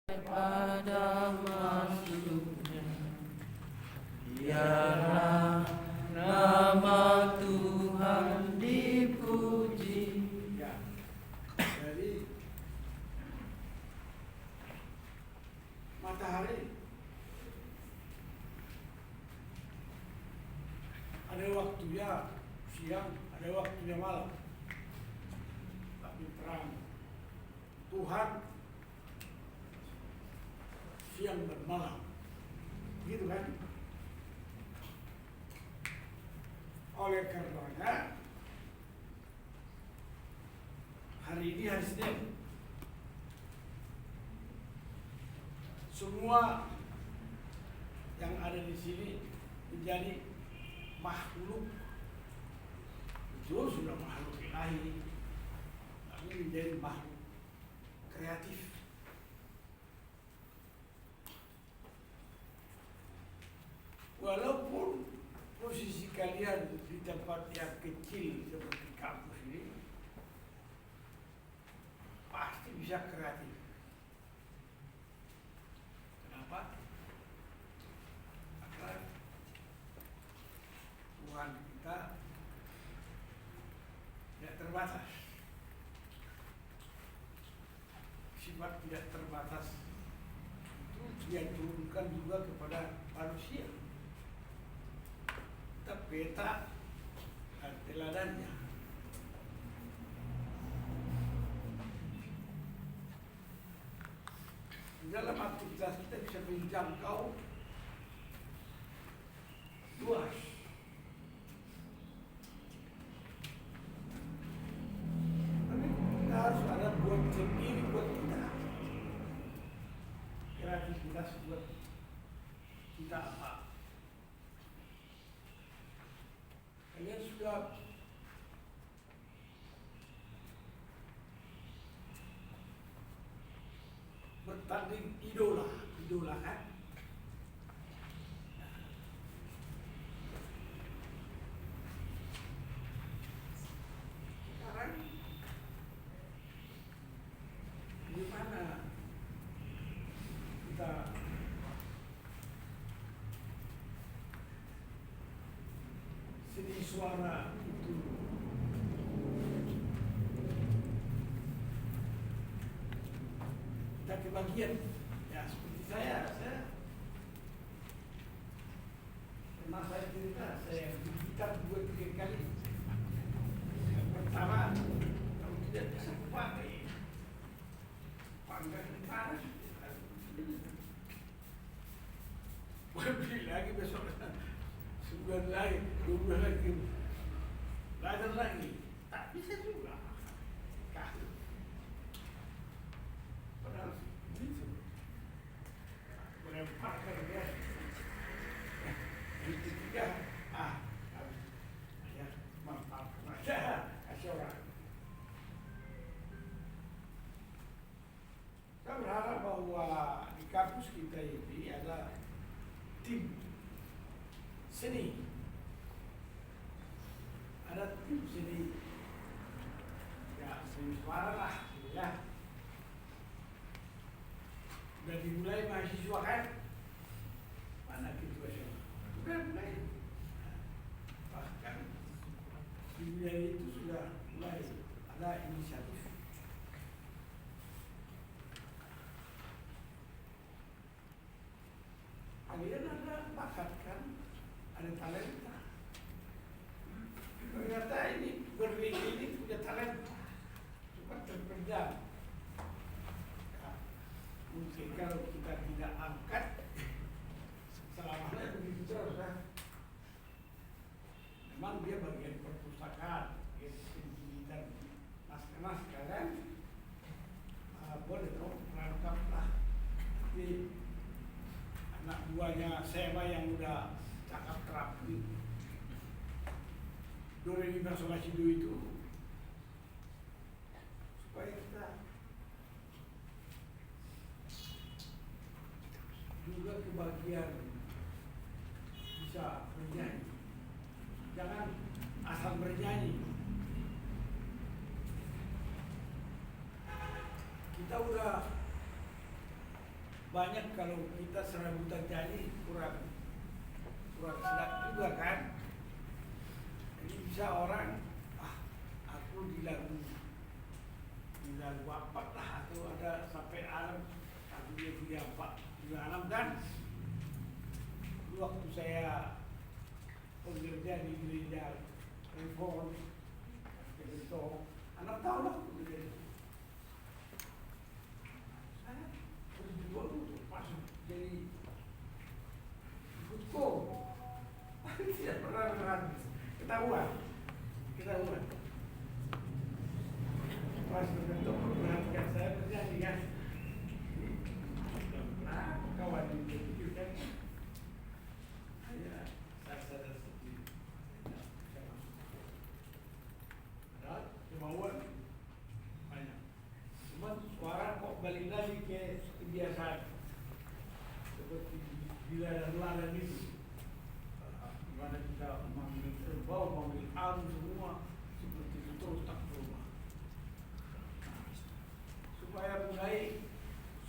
pada masuknya, biarlah nama Tuhan dipuji. Ya, jadi matahari ada waktunya siang, ada waktunya malam, tapi terang. Tuhan siang dan malam, gitu kan? Oleh karenanya hari ini hari Senin, semua yang ada di sini menjadi makhluk, betul sudah makhluk ilahi, tapi menjadi makhluk kreatif. Walaupun posisi kalian di tempat yang kecil seperti kampus ini, pasti bisa kreatif. Kenapa? Karena Tuhan kita tidak terbatas. Sifat tidak terbatas itu dia turunkan juga kepada manusia. Kita peta dan teladannya. Di dalam aktivitas kita bisa menjangkau luas. Tapi kita harus ada buat sendiri buat kita. Kreativitas buat kita apa? Kalian sudah bertanding idola kan? Sekarang gimana kita seni suara itu kita kebagian ya, seperti saya pernah saya cerita, saya gitar 2-3 kali. Yang pertama, kalau tidak bisa pakai panggang di panas, beli lagi besok, sebulan lagi, 2 bulan lagi, belajar lagi, tak bisa juga. Padahal begitu, melemparkan dia. Yang ketiga, ya mantap aja, kasih orang. Saya berharap bahwa di kampus kita ini ada tim seni, ada tim seni, ya seni suara lah, ya. Sudah dimulai mahasiswa kan? Mana ketua siapa? Sudah mulai. Bahkan di wilayah itu sudah mulai ada inisiatif. Kalian ada bakat kan? Ada talenta. Ternyata ini Berlin ini punya talenta, cuma terpendam. Mungkin kalau kita tidak angkat, selamanya begitu terus kan. Memang dia bagian perpustakaan, dan naskah-naskah kan, boleh dong merangkap lah. Tapi anak buahnya Sema yang udah cakap terapi, Doremi Bersolasido itu, supaya kita juga kebagian bisa bernyanyi. Jangan asal bernyanyi. Kita udah banyak kalau kita serabutan nyanyi kurang sedap juga kan. Jadi bisa orang aku di lagu apa lah, atau ada sampai alam aku dia apa di alam kan. Waktu saya bekerja di gereja Reform itu 6 tahun lah saya berjuang untuk masuk jadi ikut tidak pernah ketahuan pas terbentuk perhatikan saya bernyanyi kan. Kawan itu kan saya sadar sendiri saya masuk. Ada kemauan banyak, cuma suara kok balik lagi ke kebiasaan seperti bila itu. Gimana kita memanggil kerbau, memanggil alam semua seperti itu terus tak berubah. Supaya mulai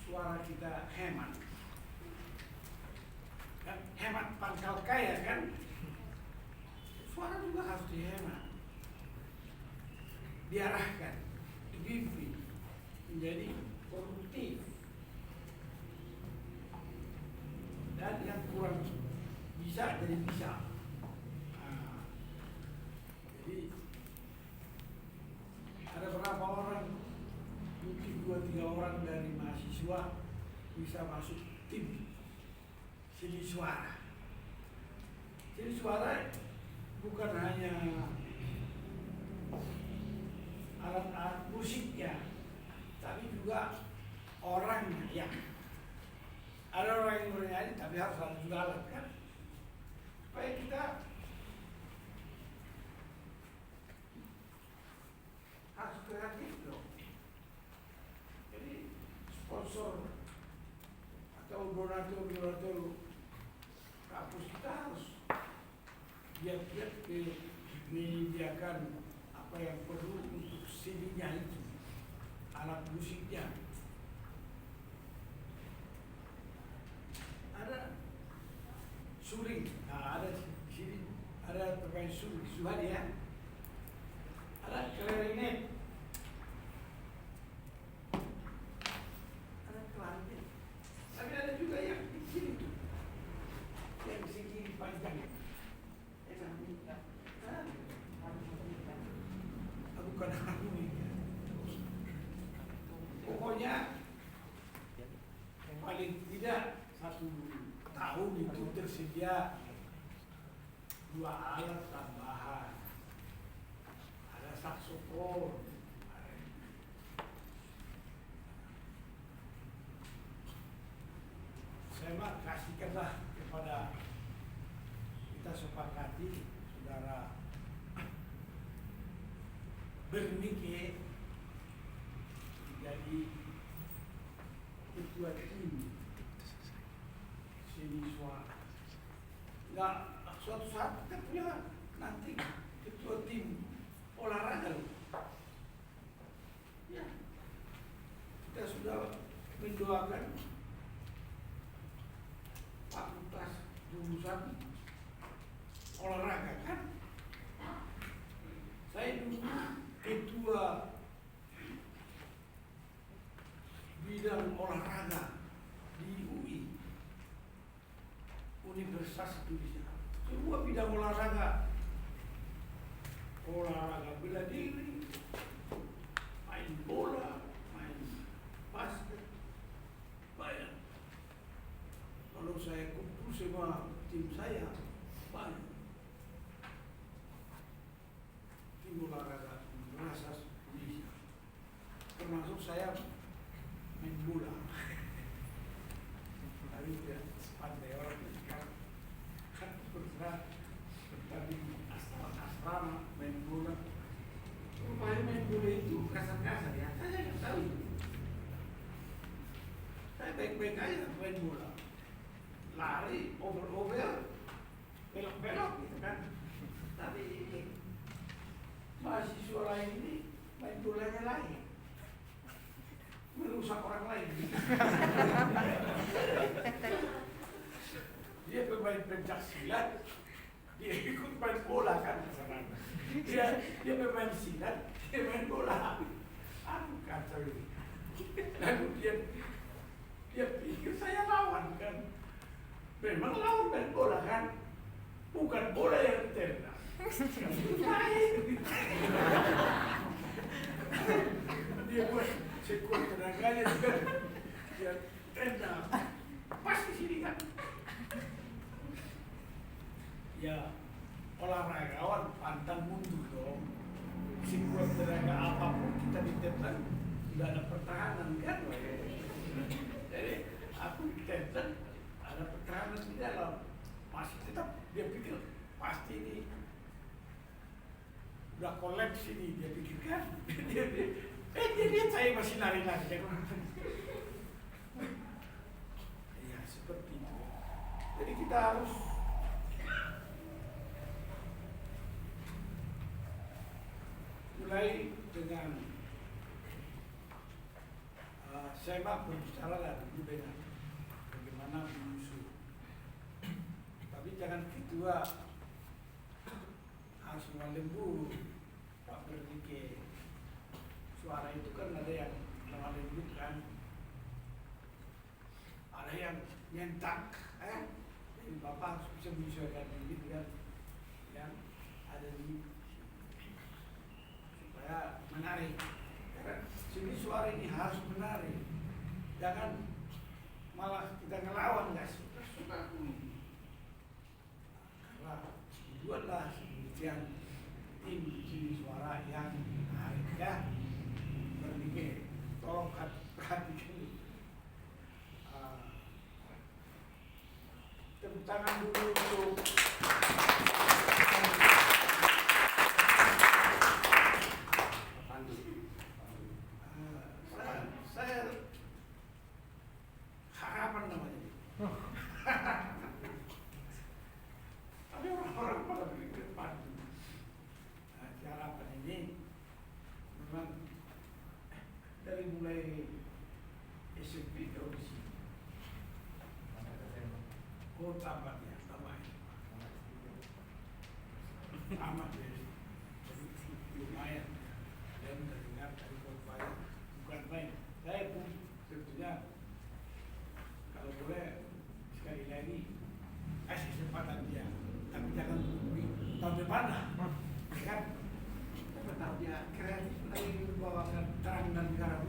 suara kita hemat, kan hemat pangkal kaya kan, suara juga harus dihemat, diarahkan, dibimbing menjadi produktif. Dan yang kurang bisa jadi bisa. Jadi ada beberapa orang, mungkin 2-3 orang dari mahasiswa bisa masuk tim seni suara. Seni suara bukan hanya alat-alat musiknya, tapi juga orangnya. Ya, ada orang yang bernyanyi, tapi harus ada juga alat kan, supaya kita harus kreatif dong. Jadi sponsor atau donatur kampus kita harus giat-giat menyediakan apa yang perlu untuk seninya itu, alat musiknya. Ada suling, ada sini, ada pemain suling, suhadi ya. Ada klarinet, ada klarinet, tapi ada juga yang di sini tuh, yang segi panjang. Bukan harmonika. Pokoknya paling tidak 1 tahun itu tersedia 2 alat tambahan. Ada saksofon, saya mah kasihkanlah kepada kita sepakati saudara Bernike jadi ketua tim seni suara. Nggak, suatu saat kita punya nanti ketua tim olahraga loh. Ya, kita sudah mendoakan fakultas jurusan olahraga kan. Saya dulu ketua bidang olahraga di UI, Universitas Indonesia. Semua bidang olahraga bela diri, main bola, main basket, banyak. Kalau saya kumpul sama tim saya, banyak. Tim olahraga Universitas Indonesia, termasuk saya main bola. Tapi tidak sepandai orang sekarang. Kan bergerak tadi asrama main bola. Rupanya main bola itu kasar-kasar ya. Saya nggak tahu. Saya baik-baik aja main bola. Lari, over-over, belok-belok gitu kan. Tapi mahasiswa lain ini main bolanya lain, merusak orang lain. silat, dia ikut main bola kan sana. Dia bermain silat, dia main bola. Kacau ini. Lalu dia pikir saya lawan kan. Memang lawan main bola kan, bukan bola yang ditendang. Dia buat sekuat tenaganya dia tendang pas di sini kan. Ya olahragawan pantang mundur dong. Sekuat tenaga apapun kita ditendang, tidak ada pertahanan kan. Jadi aku ditendang, ada pertahanan di dalam, masih tetap dia pikir pasti ini udah kolaps ini, dia pikirkan. Dia lihat saya masih lari-lari. Ya seperti itu. Jadi kita harus mulai dengan saya berbicara lah dulu dengan bagaimana menyusul. Tapi jangan kedua harus lembut. Pak Bernike, suara itu kan ada yang lemah lembut kan, ada yang nyentak, jadi Bapak harus bisa menyesuaikan diri dengan yang ada di supaya menarik. Karena sini suara ini harus menarik, jangan malah kita ngelawan nggak suka ini. Karena buatlah sedemikian tim sini suara yang menarik ya. Bernike, tolong perhatikan. Tepuk tangan dulu untuk saya harapan namanya. Ada orang-orang pada berpikir Pandu. Harapan ini memang dari mulai SMP ke di sini. Oh tamat ya, tamat ya. Jadi lumayan dan terdengar dari konfirmasi bukan main. Saya pun sebetulnya kalau boleh sekali lagi kasih kesempatan dia, tapi jangan tunggu tahun depan lah, kan? Tahu dia kreatif lagi membawakan terang dan garam.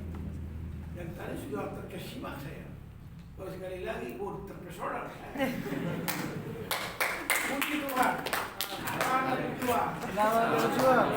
Dan tadi sudah terkesima saya. Kalau sekali lagi, terpesona saya. Puji Tuhan. Selamat berjuang. Selamat berjuang.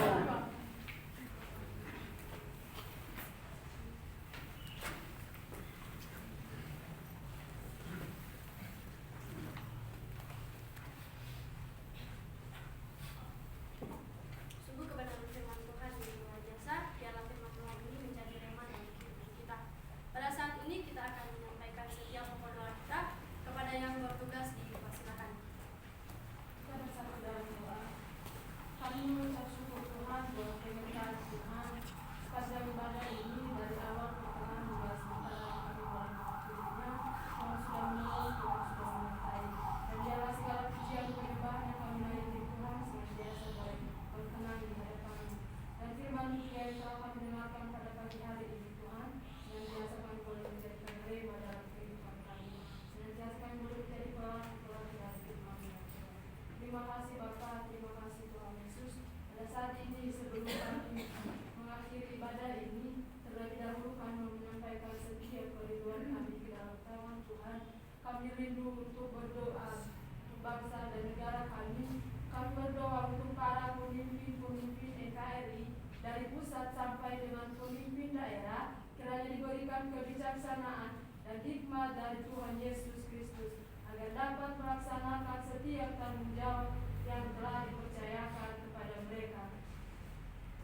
Terima kasih Bapak, terima kasih Tuhan Yesus. Pada saat ini sebelum kami mengakhiri ibadah ini, terlebih dahulu kami menyampaikan setiap kerinduan kami ke dalam tangan Tuhan. Kami rindu untuk berdoa untuk bangsa dan negara kami. Kami berdoa untuk para pemimpin-pemimpin NKRI dari pusat sampai dengan pemimpin daerah. Kiranya diberikan kebijaksanaan dan hikmat dari Tuhan Yesus Kristus agar dapat melaksanakan setiap tanggung jawab yang telah dipercayakan kepada mereka.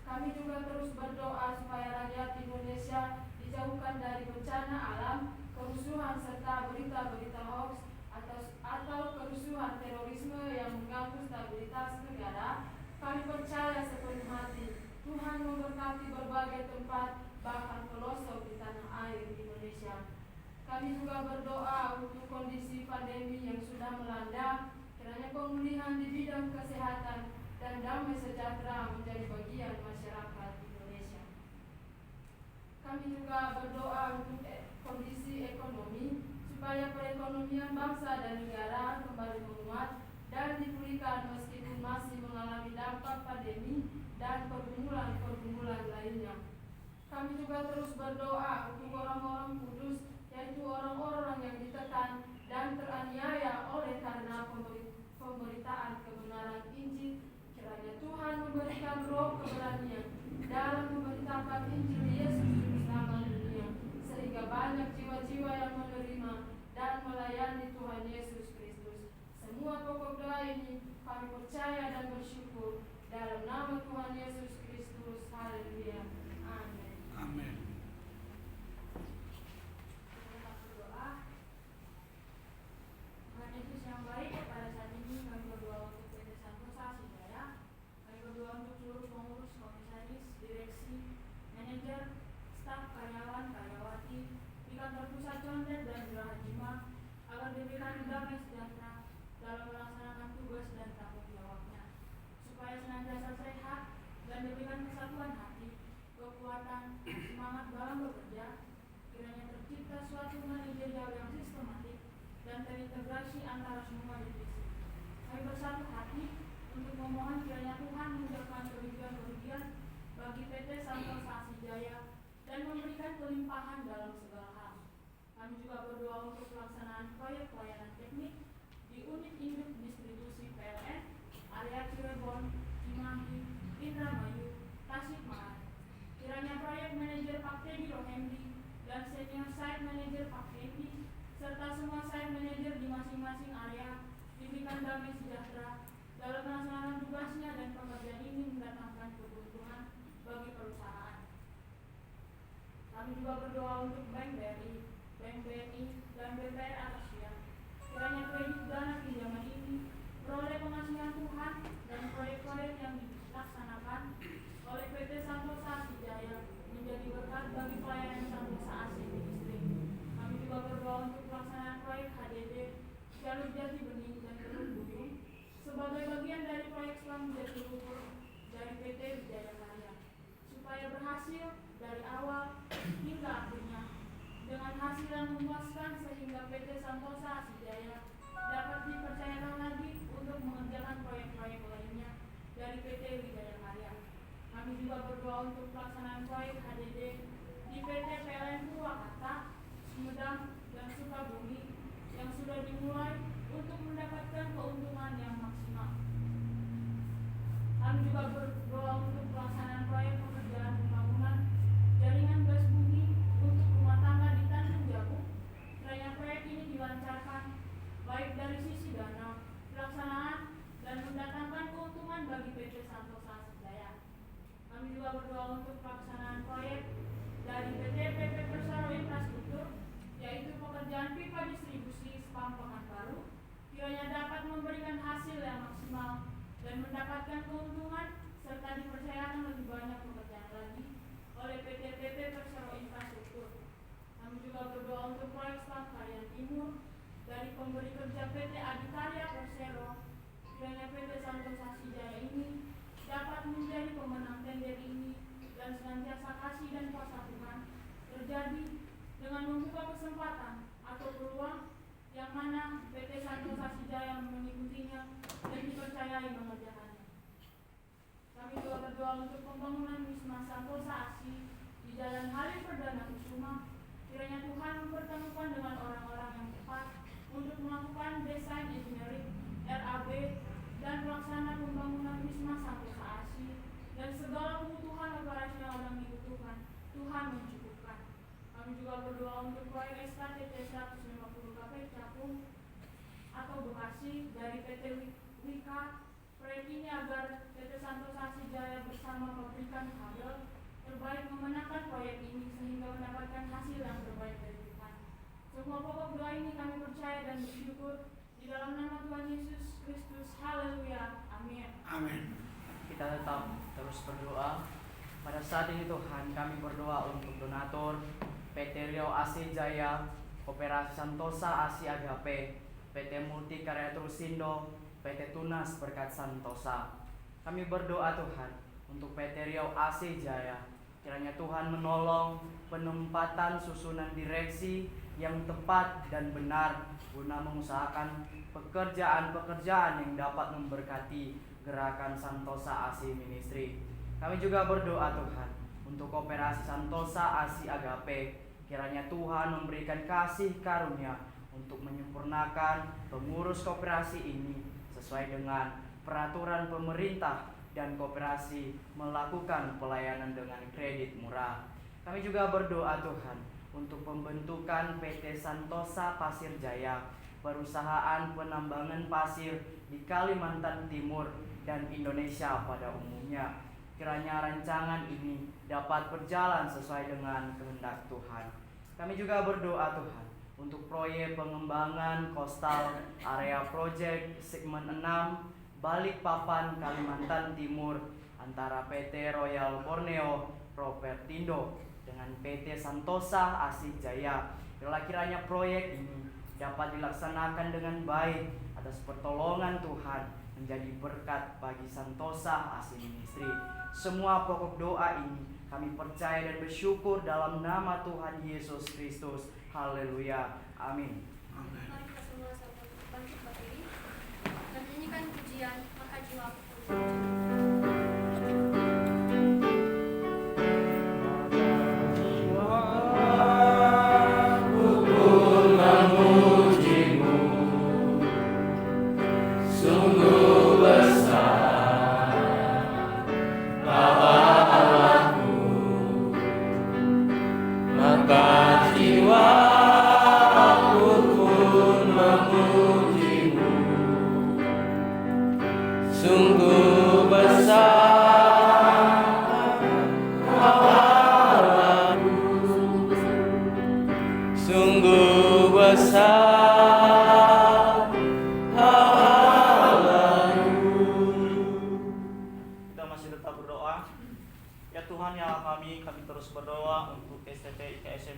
Kami juga terus berdoa supaya rakyat Indonesia dijauhkan dari bencana alam, kerusuhan serta berita-berita hoax atau kerusuhan terorisme yang mengganggu stabilitas negara. Kami percaya sepenuh hati Tuhan memberkati berbagai tempat, bahkan pelosok di tanah air Indonesia. Kami juga berdoa untuk kondisi pandemi yang sudah melanda, kiranya kiranya pemulihan di bidang kesehatan dan damai sejahtera menjadi bagian masyarakat Indonesia. Kami juga berdoa untuk kondisi ekonomi supaya perekonomian bangsa dan negara kembali menguat dan dipulihkan meskipun masih mengalami dampak pandemi dan pergumulan-pergumulan lainnya. Kami juga terus berdoa untuk orang-orang kudus, yaitu orang-orang yang ditekan dan teraniaya oleh karena pemberitaan kebenaran Injil. Kiranya Tuhan memberikan roh keberanian dalam memberitakan Injil Yesus Kristus nama dunia, sehingga banyak jiwa-jiwa yang menerima dan melayani Tuhan Yesus Kristus. Semua pokok doa ini kami percaya dan bersyukur dalam nama Tuhan Yesus Kristus. Haleluya. Amin. Amin. Kita berdoa. Tuhan Yesus yang baik, pada saat ini kami berdoa untuk PT Santosa Sidaya. Kami berdoa untuk seluruh pengurus, komisaris, direksi, manajer, staf, karyawan, karyawati, di kantor pusat condet dan Geraha Jima, agar diberikan damai sejahtera dalam melaksanakan tugas dan tanggung jawabnya, supaya senantiasa sehat dan diberikan kesatuan hati, kekuatan, semangat dalam bekerja. Kiranya tercipta suatu manajerial yang sistematik dan terintegrasi antara semua divisi. Kami bersatu hati untuk memohon kiranya Tuhan menjauhkan kerugian-kerugian bagi PT Santosa Asijaya dan memberikan kelimpahan dalam segala hal. Kami juga berdoa untuk pelaksanaan proyek pelayanan teknik di unit induk distribusi PLN, area Cirebon, Cimahi, Indramayu, Tasikmalaya. Kiranya proyek manajer Pak Teddy Rohendi dan senior site manager Pak Teddy serta semua site manager di masing-masing area diberikan damai sejahtera dalam melaksanakan tugasnya dan pekerjaan ini mendatangkan keuntungan bagi perusahaan. Kami juga berdoa untuk Bank BRI, Bank BNI, dan BPR Asia. Kiranya kredit dana pinjaman ini beroleh pengasihan Tuhan dan proyek-proyek yang dilaksanakan oleh PT Santosa Asijaya menjadi berkat bagi pelayanan Santosa Asih di distrik. Kami juga berdoa untuk pelaksanaan proyek HDD Jalur Jati Bening dan Teluk Buyung sebagai bagian dari proyek Selam Jati Luhur dari PT Wijaya Karya, supaya berhasil dari awal hingga akhirnya dengan hasil yang memuaskan sehingga PT Santosa Asijaya dapat dipercayakan lagi untuk mengerjakan proyek-proyek lainnya dari PT Wijaya Karya. Kami juga berdoa untuk pelaksanaan proyek HDD di PT PLN Purwakarta, Sumedang, dan Sukabumi yang sudah dimulai untuk mendapatkan keuntungan yang maksimal. Kami juga berdoa untuk pelaksanaan proyek pekerjaan pembangunan jaringan gas bumi untuk rumah tangga di Tanjung Jabung. Kiranya proyek ini dilancarkan baik dari sisi dana, pelaksanaan, dan mendatangkan keuntungan bagi PT Santosa Asijaya. Kami juga berdoa untuk pelaksanaan proyek dari PT PP Persero Infrastruktur, yaitu pekerjaan pipa distribusi Spam Pekanbaru, kiranya dapat memberikan hasil yang maksimal dan mendapatkan keuntungan serta dipercayakan lebih banyak pekerjaan lagi oleh PT PP Persero Infrastruktur. Kami juga berdoa untuk proyek Spam Karyan Timur dari pemberi kerja PT Adikarya Persero. Kiranya PT Santosa Asijaya ini dapat menjadi pemenang tender ini dan senantiasa kasih dan kuasa Tuhan terjadi dengan membuka kesempatan atau peluang yang mana PT Santosa Asijaya mengikutinya dan dipercayai mengerjakannya. Kami juga berdoa untuk pembangunan Wisma Santosa Asih di Jalan Halim Perdana Kusuma. Kiranya Tuhan mempertemukan dengan orang-orang yang tepat untuk melakukan desain engineering, RAB, dan pelaksana pembangunan Wisma Santosa Asih dan segala kebutuhan operasional yang dibutuhkan. Tuhan mencukupkan. Kami juga berdoa untuk proyek SKTT 150 KP Cakung atau Bekasi dari PT Wika. Proyek ini agar PT Santosa Asijaya bersama pabrikan kabel terbaik memenangkan proyek ini sehingga mendapatkan hasil yang terbaik dari Tuhan. Semua pokok doa ini kami percaya dan bersyukur di dalam nama Tuhan Yesus Kristus. Haleluya. Amin. Amin. Kita tetap terus berdoa. Pada saat ini Tuhan, kami berdoa untuk donatur PT Riau Asijaya, Koperasi Santosa Asih Agape, PT Multikarya Trusindo, PT PT Tunas Berkat Santosa. Kami berdoa Tuhan untuk PT Riau AC Jaya. Kiranya Tuhan menolong penempatan susunan direksi yang tepat dan benar guna mengusahakan pekerjaan-pekerjaan yang dapat memberkati gerakan Santosa AC Ministry. Kami juga berdoa Tuhan untuk Koperasi Santosa AC Agape. Kiranya Tuhan memberikan kasih karunia untuk menyempurnakan pengurus koperasi ini sesuai dengan peraturan pemerintah dan koperasi melakukan pelayanan dengan kredit murah. Kami juga berdoa Tuhan untuk pembentukan PT Santosa Pasir Jaya, perusahaan penambangan pasir di Kalimantan Timur dan Indonesia pada umumnya. Kiranya rancangan ini dapat berjalan sesuai dengan kehendak Tuhan. Kami juga berdoa Tuhan untuk proyek pengembangan Coastal Area Project segmen 6 Balikpapan Kalimantan Timur antara PT Royal Borneo Propertindo dengan PT Santosa AC Jaya. Kiranya proyek ini dapat dilaksanakan dengan baik atas pertolongan Tuhan, menjadi berkat bagi Santosa AC Ministry. Semua pokok doa ini kami percaya dan bersyukur dalam nama Tuhan Yesus Kristus. Haleluya. Amin. Mari kita semua sama bangkit berdiri dan nyanyikan pujian Maka Jiwaku Puji.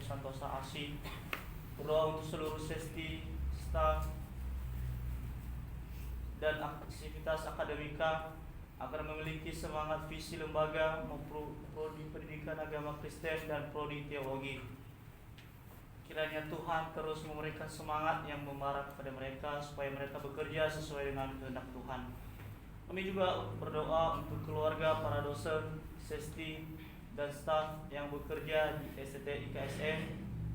Santosa AC, berdoa untuk seluruh sesti, staf, dan aktivitas akademika agar memiliki semangat visi lembaga prodi pendidikan agama Kristen dan prodi teologi. Kiranya Tuhan terus memberikan semangat yang membara kepada mereka supaya mereka bekerja sesuai dengan kehendak Tuhan. Kami juga berdoa untuk keluarga para dosen, sesti, dan staf yang bekerja di STT IKSM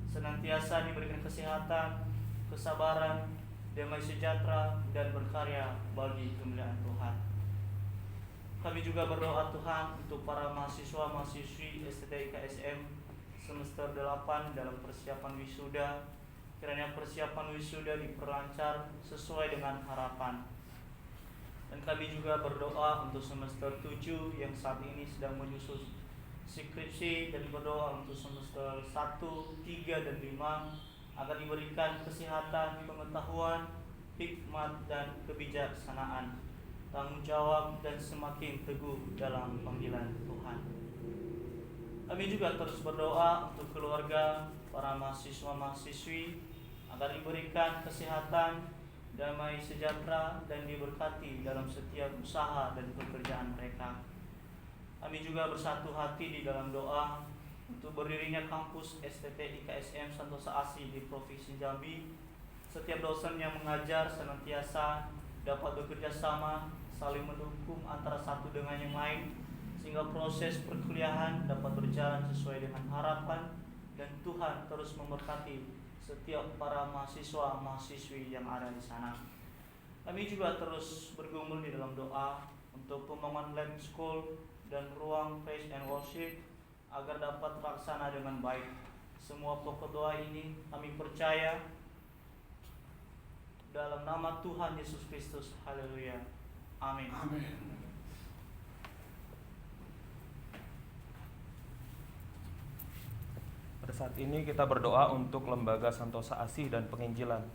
senantiasa diberikan kesehatan, kesabaran, damai sejahtera, dan berkarya bagi kemuliaan Tuhan. Kami juga berdoa Tuhan untuk para mahasiswa-mahasiswi STT IKSM semester 8 dalam persiapan wisuda. Kiranya persiapan wisuda diperlancar sesuai dengan harapan. Dan kami juga berdoa untuk semester 7 yang saat ini sedang menyusun skripsi, dan berdoa untuk semester 1, 3, dan 5 agar diberikan kesehatan, pengetahuan, hikmat, dan kebijaksanaan, tanggung jawab, dan semakin teguh dalam panggilan Tuhan. Kami juga terus berdoa untuk keluarga para mahasiswa-mahasiswi agar diberikan kesehatan, damai sejahtera, dan diberkati dalam setiap usaha dan pekerjaan mereka. Kami juga bersatu hati di dalam doa untuk berdirinya kampus STT IKSM Santosa AC di Provinsi Jambi. Setiap dosen yang mengajar senantiasa dapat bekerja sama, saling mendukung antara satu dengan yang lain, sehingga proses perkuliahan dapat berjalan sesuai dengan harapan, dan Tuhan terus memberkati setiap para mahasiswa-mahasiswi yang ada di sana. Kami juga terus bergumul di dalam doa untuk pembangunan lab school dan ruang praise and worship agar dapat terlaksana dengan baik. Semua pokok doa ini kami percaya dalam nama Tuhan Yesus Kristus. Haleluya. Amin. Amin. Pada saat ini kita berdoa untuk Lembaga Santosa Asih dan Penginjilan.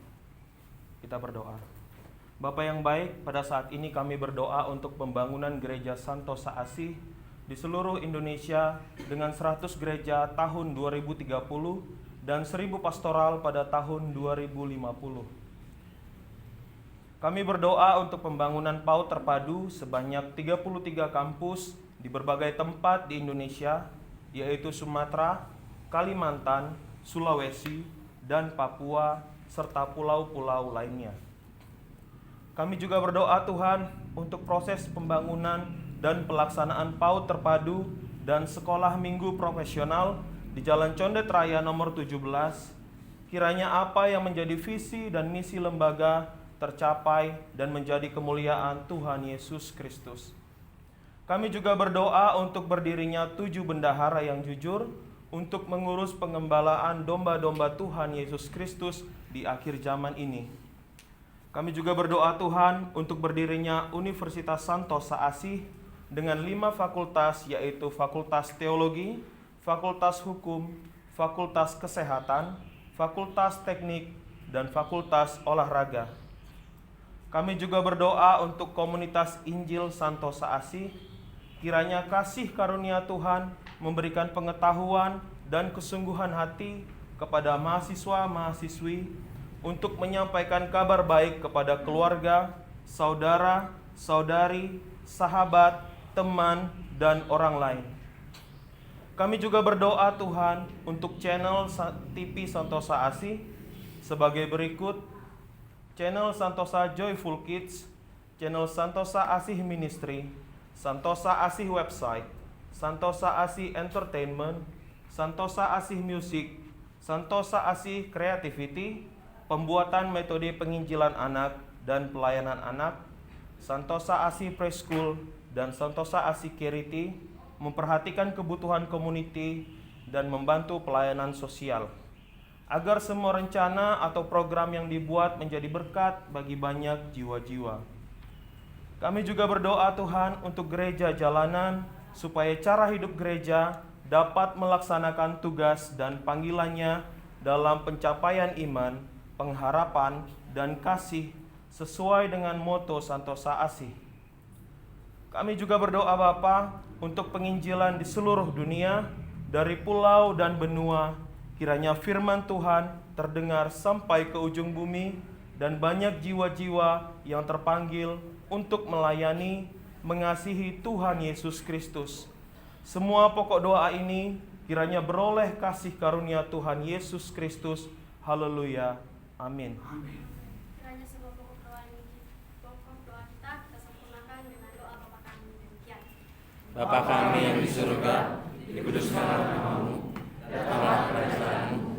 Kita berdoa. Bapa yang baik, pada saat ini kami berdoa untuk pembangunan gereja Santosa Asih di seluruh Indonesia dengan 100 gereja tahun 2030 dan 1000 pastoral pada tahun 2050. Kami berdoa untuk pembangunan PAUD terpadu sebanyak 33 kampus di berbagai tempat di Indonesia, yaitu Sumatera, Kalimantan, Sulawesi, dan Papua, serta pulau-pulau lainnya. Kami juga berdoa Tuhan untuk proses pembangunan dan pelaksanaan PAUD terpadu dan sekolah minggu profesional di Jalan Condet Raya nomor 17. Kiranya apa yang menjadi visi dan misi lembaga tercapai dan menjadi kemuliaan Tuhan Yesus Kristus. Kami juga berdoa untuk berdirinya 7 bendahara yang jujur untuk mengurus pengembalaan domba-domba Tuhan Yesus Kristus di akhir zaman ini. Kami juga berdoa Tuhan untuk berdirinya Universitas Santosa Asih dengan 5 fakultas, yaitu Fakultas Teologi, Fakultas Hukum, Fakultas Kesehatan, Fakultas Teknik, dan Fakultas Olahraga. Kami juga berdoa untuk komunitas Injil Santosa Asih. Kiranya kasih karunia Tuhan memberikan pengetahuan dan kesungguhan hati kepada mahasiswa-mahasiswi untuk menyampaikan kabar baik kepada keluarga, saudara, saudari, sahabat, teman, dan orang lain. Kami juga berdoa Tuhan untuk channel TV Santosa Asih sebagai berikut: channel Santosa Joyful Kids, channel Santosa Asih Ministry, Santosa Asih Website, Santosa Asih Entertainment, Santosa Asih Music, Santosa Asih Creativity, pembuatan metode penginjilan anak dan pelayanan anak, Santosa Asih Preschool, dan Santosa Asih Charity, memperhatikan kebutuhan community dan membantu pelayanan sosial, agar semua rencana atau program yang dibuat menjadi berkat bagi banyak jiwa-jiwa. Kami juga berdoa Tuhan untuk gereja jalanan, supaya cara hidup gereja dapat melaksanakan tugas dan panggilannya dalam pencapaian iman, pengharapan, dan kasih sesuai dengan moto Santosa Asih. Kami juga berdoa Bapa untuk penginjilan di seluruh dunia, dari pulau dan benua. Kiranya firman Tuhan terdengar sampai ke ujung bumi dan banyak jiwa-jiwa yang terpanggil untuk melayani, mengasihi Tuhan Yesus Kristus. Semua pokok doa ini kiranya beroleh kasih karunia Tuhan Yesus Kristus. Haleluya. Amin. Kiranya semua pokok doa kita sempurnakan dengan doa Bapa kami. Demikian. Bapa kami yang di surga, dikuduskanlah namamu, datanglah kerajaan